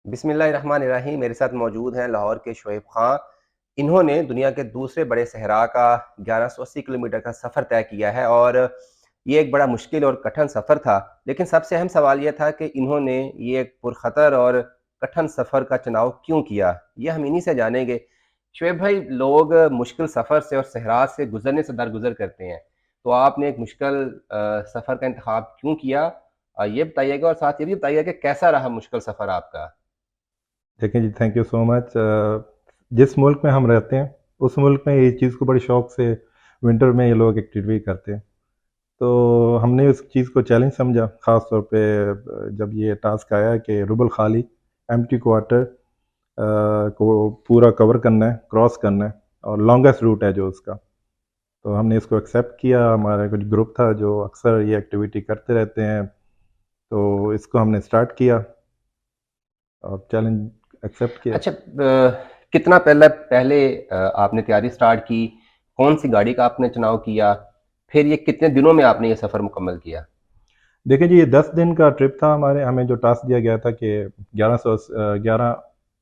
बिस्मिल्लाहिर्रहमानिर्रहीम। मेरे साथ मौजूद हैं लाहौर के शुएब खां। इन्होंने दुनिया के दूसरे बड़े सहरा का 1180 किलोमीटर का सफ़र तय किया है और ये एक बड़ा मुश्किल और कठिन सफ़र था। लेकिन सबसे अहम सवाल ये था कि इन्होंने ये एक पुरखतर और कठिन सफ़र का चुनाव क्यों किया? ये हम इन्हीं से जानेंगे। शुएब भाई, लोग मुश्किल सफ़र से और सहरा से गुजरने से दरगुजर करते हैं, तो आपने एक मुश्किल सफ़र का इंतखाब क्यों किया? ये बताइएगा और साथ ये भी बताइएगा कि कैसा रहा मुश्किल सफ़र आपका? देखिए जी, थैंक यू सो मच। जिस मुल्क में हम रहते हैं, उस मुल्क में ये चीज़ को बड़े शौक से विंटर में ये लोग एक्टिविटी करते हैं। तो हमने उस चीज़ को चैलेंज समझा, ख़ास तौर पे जब ये टास्क आया कि रुबल खाली एम्प्टी क्वार्टर को पूरा कवर करना है, क्रॉस करना है और लॉन्गेस्ट रूट है जो उसका। तो हमने इसको एक्सेप्ट किया। हमारा कुछ ग्रुप था जो अक्सर ये एक्टिविटी करते रहते हैं, तो इसको हमने स्टार्ट किया और चैलेंज एक्सेप्ट किया। अच्छा, कितना पहले पहले आपने तैयारी स्टार्ट की? कौन-सी गाड़ी का आपने चुनाव किया? फिर ये कितने दिनों में आपने ये सफ़र मुकम्मल किया? देखिए जी, ये 10 दिन का ट्रिप था। हमें जो टास्क दिया गया था कि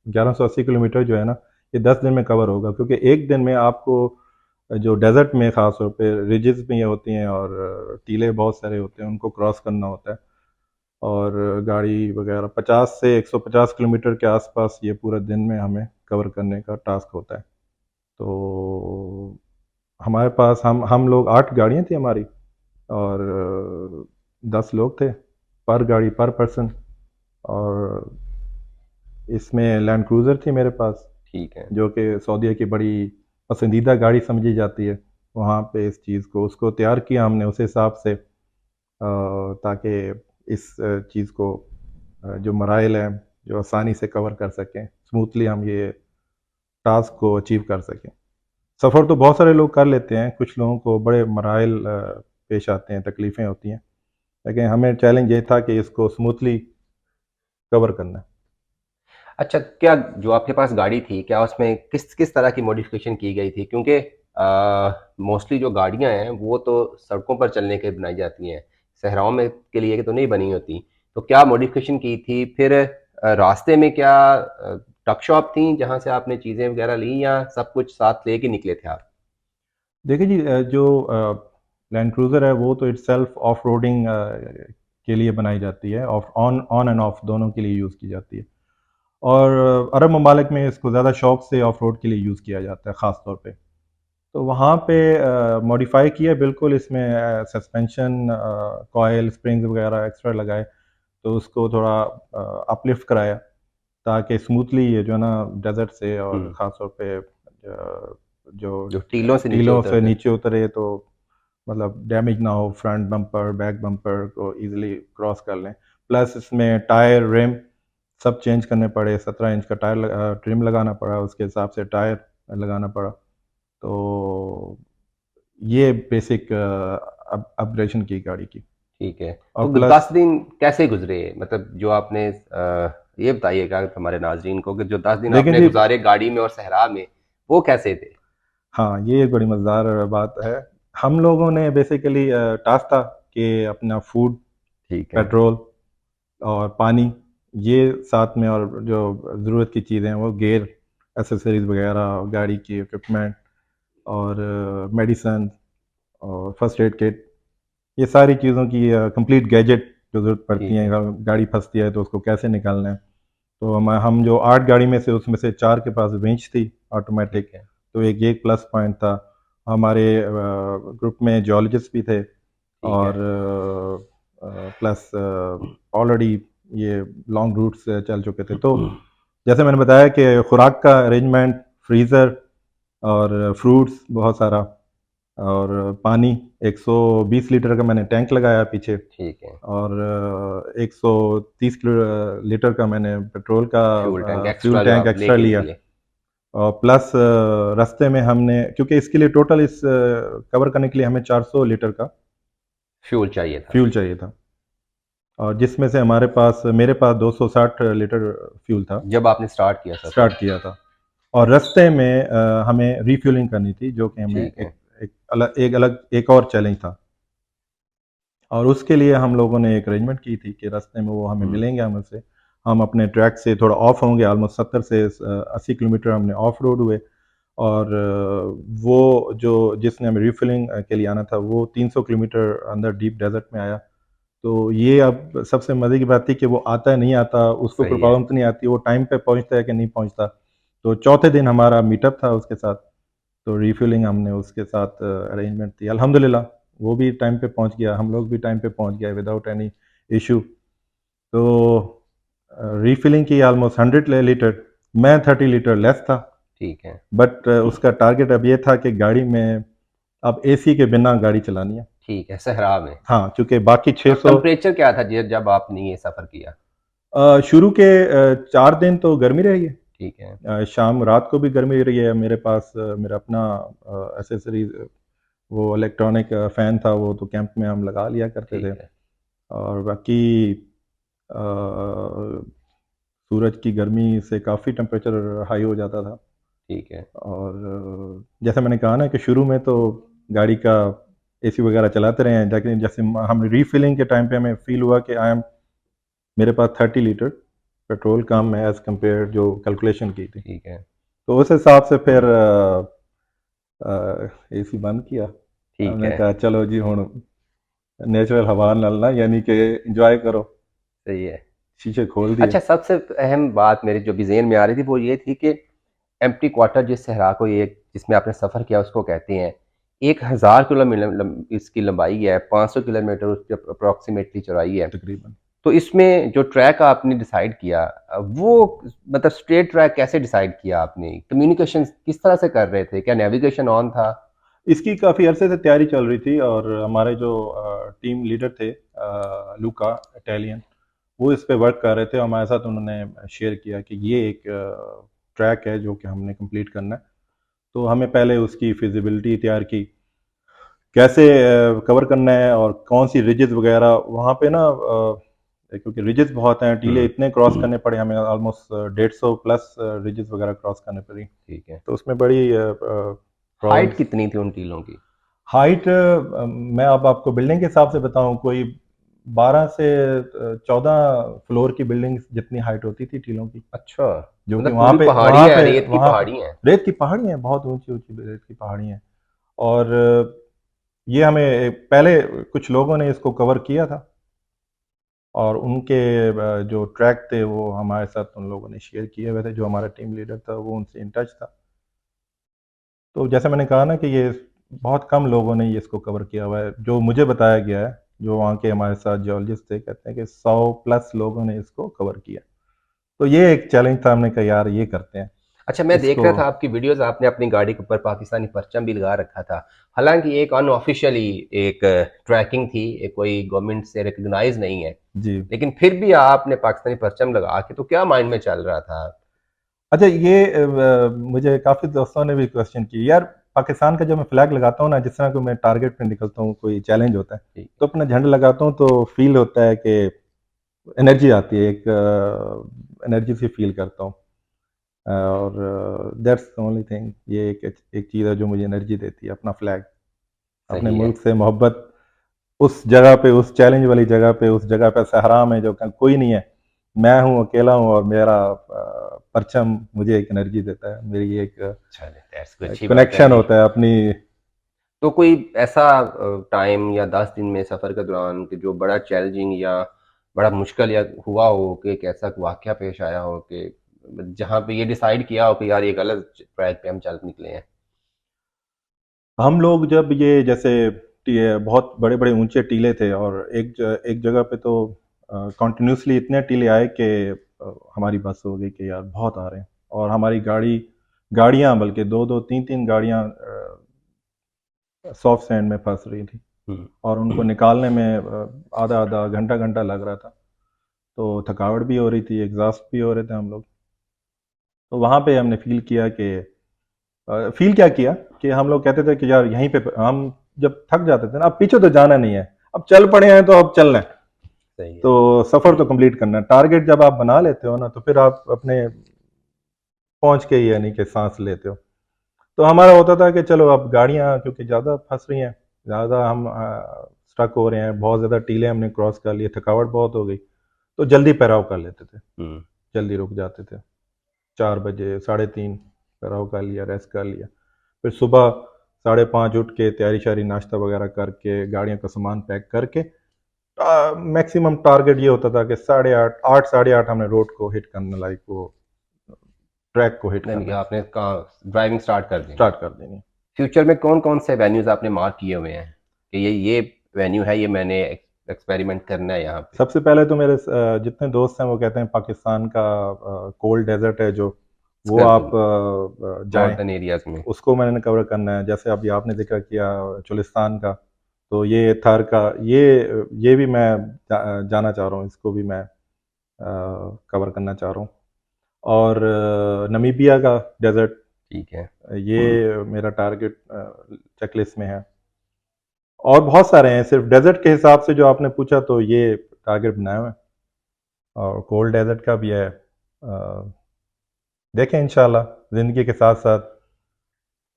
1180 किलोमीटर जो है ना, ये 10 दिन में कवर होगा, क्योंकि एक दिन में आपको जो डेज़र्ट में ख़ास तौर पे रिजेस भी ये होती हैं और टीले बहुत सारे होते हैं, उनको क्रॉस करना होता है। और गाड़ी वगैरह 50 से 150 किलोमीटर के आसपास ये पूरे दिन में हमें कवर करने का टास्क होता है। तो हमारे पास हम लोग 8 गाड़ियाँ थी हमारी, और 10 लोग थे पर गाड़ी पर पर्सन। और इसमें लैंड क्रूज़र थी मेरे पास, ठीक है। जो कि सऊदीया की बड़ी पसंदीदा गाड़ी समझी जाती है। वहाँ पे इस चीज़ को उसको तैयार किया हमने उस हिसाब से, ताकि इस चीज़ को जो मराइल हैं, जो आसानी से कवर कर सकें, स्मूथली हम ये टास्क को अचीव कर सकें। सफ़र तो बहुत सारे लोग कर लेते हैं, कुछ लोगों को बड़े मराइल पेश आते हैं, तकलीफ़ें होती हैं, लेकिन हमें चैलेंज ये था कि इसको स्मूथली कवर करना है। अच्छा, क्या जो आपके पास गाड़ी थी, क्या उसमें किस किस तरह की मॉडिफ़िकेशन की गई थी? क्योंकि मोस्टली जो गाड़ियाँ हैं, वो तो सड़कों पर चलने के लिए बनाई जाती हैं, सहराओं में के लिए तो नहीं बनी होती। तो क्या मॉडिफ़िकेशन की थी? फिर रास्ते में क्या टक शॉप थी, जहाँ से आपने चीज़ें वग़ैरह ली, या सब कुछ साथ लेके निकले थे आप? देखिए जी, जो लैंड क्रूज़र है वो तो इटसेल्फ ऑफ रोडिंग के लिए बनाई जाती है, of on on end of दोनों के लिए यूज़ की जाती है। और अरब ममालिक में इसको ज़्यादा शौक से ऑफ रोड के लिए यूज़ किया जाता है ख़ास तौर पे। तो वहाँ पे मॉडिफ़ाई किया बिल्कुल, इसमें सस्पेंशन, कॉइल स्प्रिंग्स वगैरह एक्स्ट्रा लगाए, तो उसको थोड़ा अपलिफ्ट कराया, ताकि स्मूथली ये जो है ना डेज़र्ट से हुँ, और ख़ास तौर पे जो जो टीलों से नीचे टीलों से उतरते थे। नीचे उतरे तो मतलब डैमेज ना हो, फ्रंट बम्पर बैक बम्पर को इजीली क्रॉस कर लें। प्लस इसमें टायर रिम सब चेंज करने पड़े, 17 इंच का ट्रिम लगाना पड़ा, उसके हिसाब से टायर लगाना पड़ा। तो ये बेसिक अपग्रेडेशन की गाड़ी की। ठीक है। और तो ग प्लस 10 दिन कैसे गुज़रे? मतलब जो आपने ये बताइएगा हमारे नाज़रीन को कि जो 10 दिन देखें आपने जी, गुज़ारे गाड़ी में और सहरा में, वो कैसे थे? हाँ, ये एक बड़ी मज़ेदार बात है। हम लोगों ने बेसिकली टास्क था कि अपना फूड, ठीक है। पेट्रोल और पानी, ये साथ में, और जो ज़रूरत की चीज़ें हैं वो गियर, एसेसरीज़ वगैरह, गाड़ी की इक्विपमेंट और मेडिसिन और फर्स्ट एड किट, ये सारी चीज़ों की कंप्लीट गैजेट जो ज़रूरत पड़ती ठीक हैं, है। गाड़ी फंसती है तो उसको कैसे निकालना है। तो हम जो 8 गाड़ी में से उसमें से 4 के पास विंच थी ऑटोमेटिक, ठीक है। तो एक ये प्लस पॉइंट था। हमारे ग्रुप में जियोलॉजिस्ट भी थे, ठीक है। और प्लस ऑलरेडी ये लॉन्ग रूट्स चल चुके थे। तो जैसे मैंने बताया कि खुराक का अरेंजमेंट, फ्रीज़र और फ्रूट्स बहुत सारा, और पानी 120 लीटर का मैंने टैंक लगाया पीछे, ठीक है। और 130 लीटर का मैंने पेट्रोल का फ्यूल टैंक फ्यूल एक्स्ट्रा जो टैंक आप एक्स्ट्रा लेके लिया। निकले। और प्लस रास्ते में हमने, क्योंकि इसके लिए टोटल इस कवर करने के लिए हमें 400 लीटर का फ्यूल चाहिए था। फ्यूल चाहिए था, और जिसमें से मेरे पास 260 लीटर फ्यूल था, जब आपने स्टार्ट किया सफ़र। स्टार्ट किया था। और रास्ते में हमें रिफ्यूलिंग करनी थी, जो कि हमें ठीक है। एक और चैलेंज था। और उसके लिए हम लोगों ने एक अरेंजमेंट की थी कि रास्ते में वो हमें हुँ। मिलेंगे हमसे, हम अपने ट्रैक से थोड़ा ऑफ होंगे, ऑलमोस्ट 70 से 80 किलोमीटर हमने ऑफ रोड हुए। और वो जो जिसने हमें रिफिलिंग के लिए आना था वो 300 किलोमीटर अंदर डीप डेजर्ट में आया। तो ये अब सबसे मज़े की बात थी कि वो आता है नहीं आता, उसको कोई सही है। प्रॉब्लम तो नहीं आती, वो टाइम पे पहुंचता है कि नहीं पहुंचता। तो चौथे दिन हमारा मीटअप था उसके साथ, तो रिफिलिंग हमने उसके साथ अरेंजमेंट थी, अल्हम्दुलिल्लाह वो भी टाइम पे पहुंच गया, हम लोग भी टाइम पे पहुंच गए विदाउट एनी इशू। तो रिफिलिंग की ऑलमोस्ट 100 लीटर, मैं 30 लीटर लेस था। ठीक है। बट उसका टारगेट अब ये था कि गाड़ी में अब एसी के बिना गाड़ी चलानी है। ठीक है, सहरा में। हाँ, क्योंकि बाकी तो 600 टेम्परेचर क्या था जब आपने ये सफ़र किया? शुरू के 4 दिन तो गर्मी रही है। ठीक है। शाम रात को भी गर्मी रही है। मेरे पास मेरा अपना एसेसरीज, वो इलेक्ट्रॉनिक फ़ैन था, वो तो कैंप में हम लगा लिया करते थे। ठीक है। और बाकी सूरज की गर्मी से काफ़ी टेम्परेचर हाई हो जाता था। ठीक है। और जैसे मैंने कहा ना कि शुरू में तो गाड़ी का एसी वगैरह चलाते रहे हैं, लेकिन जैसे हम रीफिलिंग के टाइम पे हमें फील हुआ कि मेरे पास 30 लीटर पेट्रोल कम है एज़ कम्पेयर जो कैलकुलेशन की थी। ठीक है। तो उस हिसाब से फिर एसी बंद किया। ठीक हमने है। कहा चलो जी हुण नेचुरल हवा नाल ना, यानी कि इंजॉय करो। सही है। शीशे खोल दिए। अच्छा, सबसे अहम बात मेरे जो भी ज़हन में आ रही थी वो ये थी कि एम्प्टी क्वार्टर जिस सहरा को ये जिसमें आपने सफ़र किया उसको कहते हैं। 1000 किलोमीटर इसकी लंबाई है, 500 किलोमीटर उसकी अप्रॉक्सिमेटली चौड़ाई है। तकरीबन। तो इसमें जो ट्रैक आपने डिसाइड किया वो मतलब स्ट्रेट ट्रैक कैसे डिसाइड किया आपने? कम्युनिकेशन किस तरह से कर रहे थे? क्या नेविगेशन ऑन था? इसकी काफ़ी अरसे से तैयारी चल रही थी, और हमारे जो टीम लीडर थे लूका इटालियन, वो इस पे वर्क कर रहे थे। हमारे साथ उन्होंने शेयर किया कि ये एक ट्रैक है जो कि हमने कंप्लीट करना है। तो हमें पहले उसकी फिजिबिलिटी तैयार की, कैसे कवर करना है और कौन सी रिजेस वगैरह वहाँ पे ना, क्योंकि रिजेस बहुत हैं, टीले हुँ। इतने क्रॉस करने पड़े हमें, ऑलमोस्ट 150 प्लस रिजेस वगैरह क्रॉस करने पड़ी। ठीक है। तो उसमें बड़ी हाइट प्रॉब्लम्स। कितनी थी उन टीलों की? हाइट मैं अब आपको बिल्डिंग के हिसाब से बताऊं, कोई 12 से 14 फ्लोर की बिल्डिंग जितनी हाइट होती थी टीलों की। अच्छा, जो कि मतलब पूरी पहाड़ी है, रेत की वहाँ पे पहाड़ी है। रेत की पहाड़ी है, बहुत ऊंची ऊंची रेत की पहाड़ी है। और ये हमें पहले कुछ लोगों ने इसको कवर किया था, और उनके जो ट्रैक थे वो हमारे साथ उन लोगों ने शेयर किए हुए थे। जो हमारा टीम लीडर था वो उनसे इन टच था। तो जैसे मैंने कहा ना कि ये बहुत कम लोगों ने ये इसको कवर किया हुआ है। जो मुझे बताया गया है, जो वहाँ के हमारे साथ जियोलॉजिस्ट थे, कहते हैं कि 100 प्लस लोगों ने इसको कवर किया। तो ये एक चैलेंज था, हमने कहा यार ये करते हैं अच्छा, मैं देख इसको। रहा था आपकी वीडियोज़, आपने अपनी गाड़ी के ऊपर पाकिस्तानी परचम भी लगा रखा था। हालाँकि एक अनऑफ़िशियली एक ट्रैकिंग थी, एक कोई गवर्नमेंट से रिकॉग्नाइज़ नहीं है। जी। लेकिन फिर भी आपने पाकिस्तानी परचम लगा के तो क्या माइंड में चल रहा था? अच्छा, ये मुझे काफ़ी दोस्तों ने भी क्वेश्चन किया यार, पाकिस्तान का जब मैं फ्लैग लगाता हूँ ना, जिस तरह को मैं टारगेट पे निकलता हूँ, कोई चैलेंज होता है, ठीक तो अपना झंडा लगाता हूँ तो फील होता है कि एनर्जी आती है, एक एनर्जी सी फील करता हूँ। और दैट्स द ओनली थिंग, ये एक चीज़ है जो मुझे एनर्जी देती है, अपना फ्लैग, अपने सही है। मुल्क से मोहब्बत। उस जगह पे, उस चैलेंज वाली जगह पे, उस जगह पे सहरा में जो कोई नहीं है, मैं हूँ, अकेला हूँ, और मेरा परचम मुझे एक एनर्जी देता है। मेरी एक चलिए, दैट्स कोई अच्छी बात है। कनेक्शन होता है अपनी। तो कोई ऐसा टाइम या 10 दिन में सफ़र के दौरान कि जो बड़ा चैलेंजिंग या बड़ा मुश्किल या हुआ हो, कि एक ऐसा वाक़या पेश आया हो कि जहाँ पे ये डिसाइड किया हो कि यार ये गलत ट्रैक पे हम चल निकले हैं? हम लोग जब ये जैसे बहुत बड़े बड़े ऊंचे टीले थे, और एक जगह पे तो कॉन्टिन्यूसली इतने टीले आए कि हमारी बस हो गई कि यार बहुत आ रहे हैं। और हमारी गाड़ियां बल्कि दो दो तीन तीन गाड़ियां सॉफ्ट सैंड में फंस रही थी, और उनको हुँ। निकालने में आधा आधा घंटा घंटा लग रहा था। तो थकावट भी हो रही थी, एग्जॉस्ट भी हो रहे थे हम लोग। तो वहाँ पे हमने फील किया कि फील क्या किया कि हम लोग कहते थे कि यार यहीं पे हम जब थक जाते थे ना, अब पीछे तो जाना नहीं है, अब चल पड़े हैं तो अब चलना है। सही है। तो सफ़र तो कंप्लीट करना है। टारगेट जब आप बना लेते हो ना, तो फिर आप अपने पहुंच के ही यानी कि सांस लेते हो। तो हमारा होता था कि चलो अब गाड़ियां क्योंकि ज़्यादा फंस रही हैं, ज़्यादा हम स्टक हो रहे हैं, बहुत ज़्यादा टीले हमने क्रॉस कर लिए, थकावट बहुत हो गई, तो जल्दी पैराव कर लेते थे। हुँ। जल्दी रुक जाते थे। 4 बजे, साढ़े 3 पड़ाव कर लिया, रेस्ट कर लिया। फिर सुबह 5:30 उठ के तैयारी-श्यारी नाश्ता वगैरह करके, गाड़ियों का सामान पैक करके मैक्सिमम टारगेट ये होता था कि 8:30 8 साढ़े 8 हमने रोड को हिट करना, लाइक वो ट्रैक को हिट यानी कि करना है, आपने कहाँ ड्राइविंग स्टार्ट कर दी? स्टार्ट कर देनी। फ्यूचर में कौन-कौन से वेन्यूज़ आपने मार्क किए हुए हैं कि ये वेन्यू है, ये मैंने एक्सपेरिमेंट करना है यहाँ पे? सबसे पहले तो मेरे जितने दोस्त हैं वो कहते हैं पाकिस्तान का कोल्ड डेजर्ट है जो, वो आप जाएं, नॉर्थर्न एरियाज़ में। उसको मैंने कवर करना है। जैसे अभी आपने जिक्र किया चुलिस्तान का, तो ये थर का, ये भी मैं जाना चाह रहा हूँ, इसको भी मैं कवर करना चाह रहा हूँ। और नमीबिया का डेजर्ट, ठीक है। ये मेरा टारगेट चेकलिस्ट में है। और बहुत सारे हैं, सिर्फ डेजर्ट के हिसाब से जो आपने पूछा तो ये टारगेट बनाए हुए हैं, और कोल्ड डेजर्ट का भी है। देखें इंशाल्लाह ज़िंदगी के साथ साथ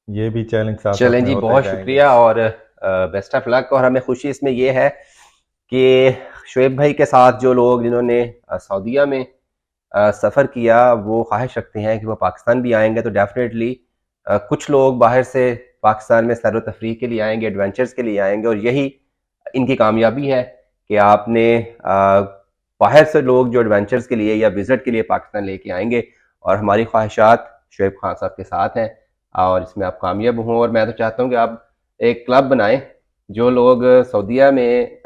ये भी चैलेंज साथ साथ चलें में जी, होते बहुत जाएंगे। शुक्रिया और बेस्ट ऑफ लक। और हमें खुशी इसमें ये है कि शुएब भाई के साथ जो लोग जिन्होंने सऊदीया में सफ़र किया, वो ख्वाहिश रखते हैं कि वो पाकिस्तान भी आएँगे, तो डेफ़िनेटली कुछ लोग बाहर से पाकिस्तान में सैर व तफरीह के लिए आएँगे, एडवेंचर्स के लिए आएँगे, और यही इनकी कामयाबी है कि आपने बाहर से लोग जो एडवेंचर्स के लिए या विज़िट के लिए पाकिस्तान लेके आएँगे, और हमारी ख्वाहिशात शुएब खान साहब के साथ हैं और इसमें आप कामयाब हों। और मैं तो चाहता हूँ कि आप एक क्लब बनाएँ, जो लोग सऊदीया में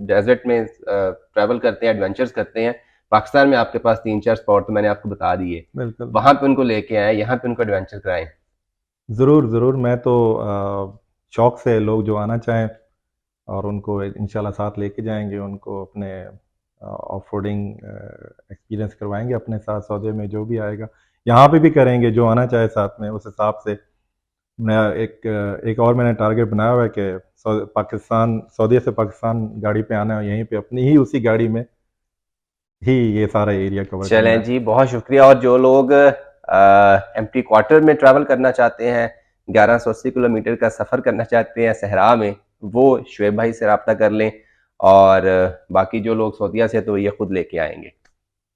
डेज़र्ट में ट्रैवल करते हैं, एडवेंचर्स करते हैं, पाकिस्तान में आपके पास 3-4 स्पॉट तो मैंने आपको बता दिए, बिल्कुल वहाँ पे उनको लेके आएँ, यहाँ पे उनको एडवेंचर कराएँ। ज़रूर ज़रूर, मैं तो शौक़ से लोग जो आना चाहें और उनको इंशाल्लाह साथ लेके जाएंगे, उनको अपने ऑफ रोडिंग एक्सपीरियंस करवाएंगे अपने साथ। सऊदी में जो भी आएगा यहाँ पे भी करेंगे, जो आना चाहे साथ में, उस हिसाब से मैं एक और मैंने टारगेट बनाया हुआ है कि पाकिस्तान, सऊदी से पाकिस्तान गाड़ी पे आना है, यहीं पे अपनी ही उसी गाड़ी में ही ये सारा एरिया कवर करना चलें है। जी, बहुत शुक्रिया। और जो लोग एम्प्टी क्वार्टर में ट्रैवल करना चाहते हैं, 1180 किलोमीटर का सफ़र करना चाहते हैं सहरा में, वो शुएब भाई से रब्ता कर लें, और बाकी जो लोग सऊदीया से तो ये खुद लेके आएंगे।